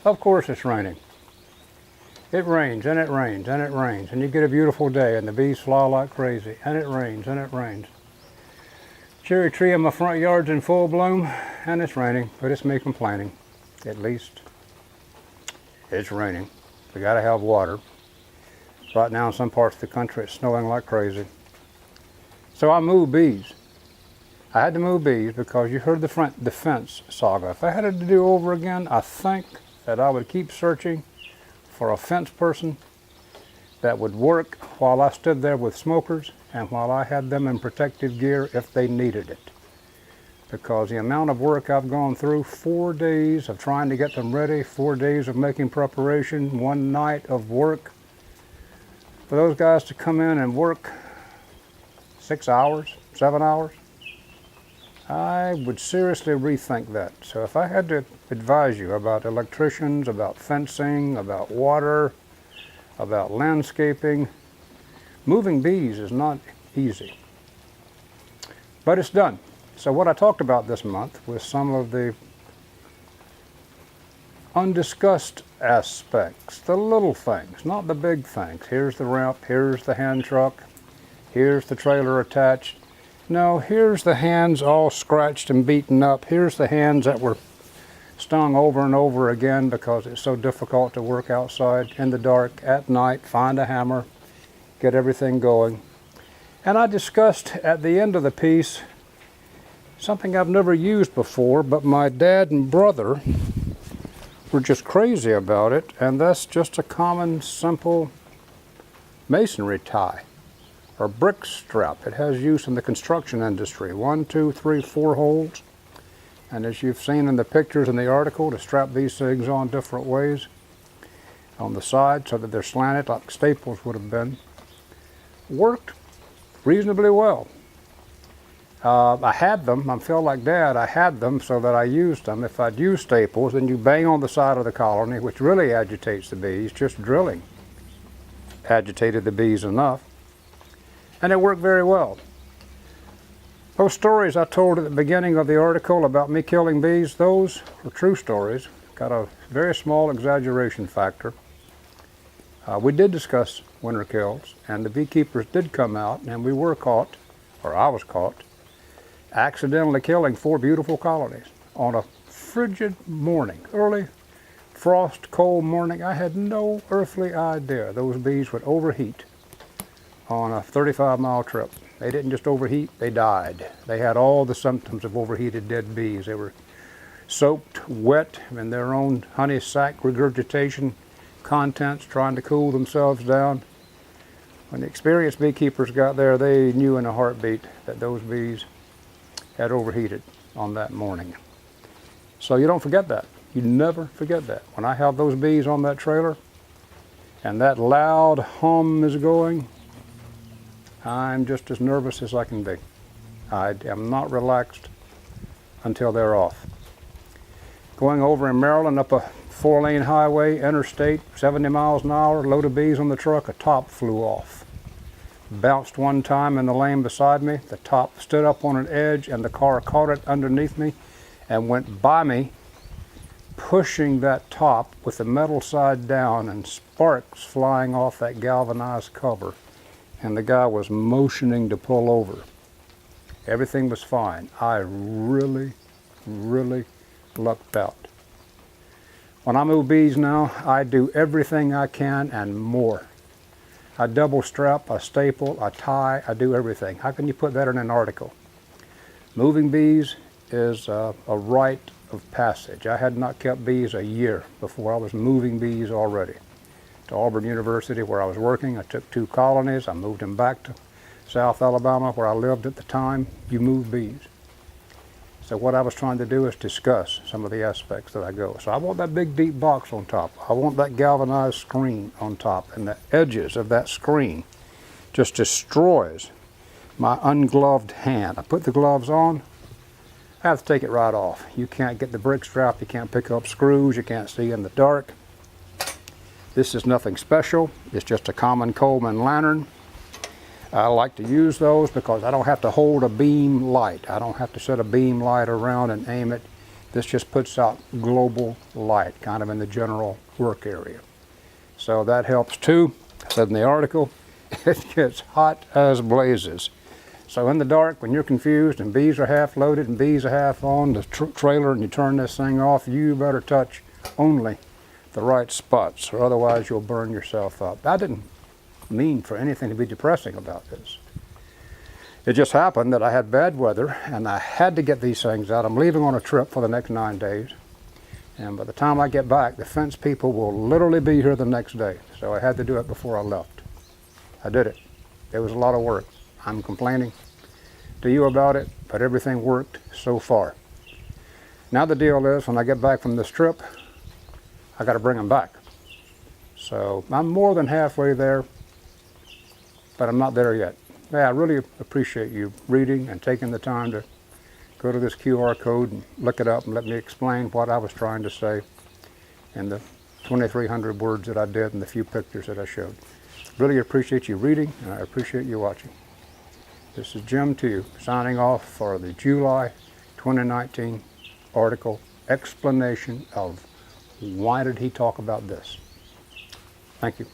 Of course it's raining. It rains and it rains and it rains, and you get a beautiful day and the bees fly like crazy, and it rains and it rains. Cherry tree in my front yard's in full bloom, and it's raining, but it's me complaining. At least it's raining. We gotta have water. Right now in some parts of the country it's snowing like crazy. So I moved bees. I had to move bees because you heard the fence saga. If I had it to do over again, I think that I would keep searching for a fence person that would work while I stood there with smokers and while I had them in protective gear if they needed it. Because the amount of work I've gone through, 4 days of trying to get them ready, 4 days of making preparation, 1 night of work, for those guys to come in and work 6 hours, 7 hours, I would seriously rethink that. So if I had to advise you about electricians, about fencing, about water, about landscaping, moving bees is not easy. But it's done. So what I talked about this month was some of the undiscussed aspects, the little things, not the big things. Here's the ramp, here's the hand truck, here's the trailer attached. No, here's the hands all scratched and beaten up. Here's the hands that were stung over and over again because it's so difficult to work outside in the dark at night, find a hammer, get everything going. And I discussed at the end of the piece something I've never used before, but my dad and brother were just crazy about it, and that's just a common, simple masonry tie or brick strap. It has use in the construction industry. 1, 2, 3, 4 holes. And as you've seen in the pictures in the article, to strap these things on different ways on the side so that they're slanted like staples would have been. Worked reasonably well. I had them, I feel like Dad, I had them so that I used them. If I'd used staples, then you bang on the side of the colony, which really agitates the bees. Just drilling agitated the bees enough. And it worked very well. Those stories I told at the beginning of the article about me killing bees, those are true stories. Got a very small exaggeration factor. We did discuss winter kills, and the beekeepers did come out, and we were caught, or I was caught, accidentally killing 4 beautiful colonies on a frigid morning, early frost, cold morning. I had no earthly idea those bees would overheat on a 35-mile trip. They didn't just overheat, they died. They had all the symptoms of overheated dead bees. They were soaked, wet in their own honey sac regurgitation contents, trying to cool themselves down. When the experienced beekeepers got there, they knew in a heartbeat that those bees had overheated on that morning. So you don't forget that. You never forget that. When I have those bees on that trailer and that loud hum is going, I'm just as nervous as I can be. I am not relaxed until they're off. Going over in Maryland up a 4-lane highway, interstate, 70 miles an hour, load of bees on the truck, a top flew off. Bounced one time in the lane beside me, the top stood up on an edge and the car caught it underneath me and went by me, pushing that top with the metal side down and sparks flying off that galvanized cover. And the guy was motioning to pull over. Everything was fine. I really, really lucked out. When I move bees now, I do everything I can and more. I double strap, I staple, I tie, I do everything. How can you put that in an article? Moving bees is a rite of passage. I had not kept bees a year before I was moving bees already. To Auburn University where I was working, I took 2 colonies, I moved them back to South Alabama where I lived at the time. You move bees. So what I was trying to do is discuss some of the aspects that I go. So I want that big deep box on top. I want that galvanized screen on top, and the edges of that screen just destroys my ungloved hand. I put the gloves on, I have to take it right off. You can't get the brick strap, you can't pick up screws, you can't see in the dark. This is nothing special, it's just a common Coleman lantern. I like to use those because I don't have to hold a beam light. I don't have to set a beam light around and aim it. This just puts out global light, kind of in the general work area. So that helps too. I said in the article, it gets hot as blazes. So in the dark, when you're confused and bees are half loaded and bees are half on the trailer and you turn this thing off, you better touch only the right spots, or otherwise you'll burn yourself up. I didn't mean for anything to be depressing about this. It just happened that I had bad weather and I had to get these things out. I'm leaving on a trip for the next 9 days. And by the time I get back, the fence people will literally be here the next day. So I had to do it before I left. I did it. It was a lot of work. I'm complaining to you about it, but everything worked so far. Now the deal is, when I get back from this trip, I got to bring them back. So I'm more than halfway there, but I'm not there yet. Yeah, I really appreciate you reading and taking the time to go to this QR code and look it up and let me explain what I was trying to say in the 2,300 words that I did and the few pictures that I showed. Really appreciate you reading, and I appreciate you watching. This is Jim Tew signing off for the July 2019 article, explanation of why did he talk about this. Thank you.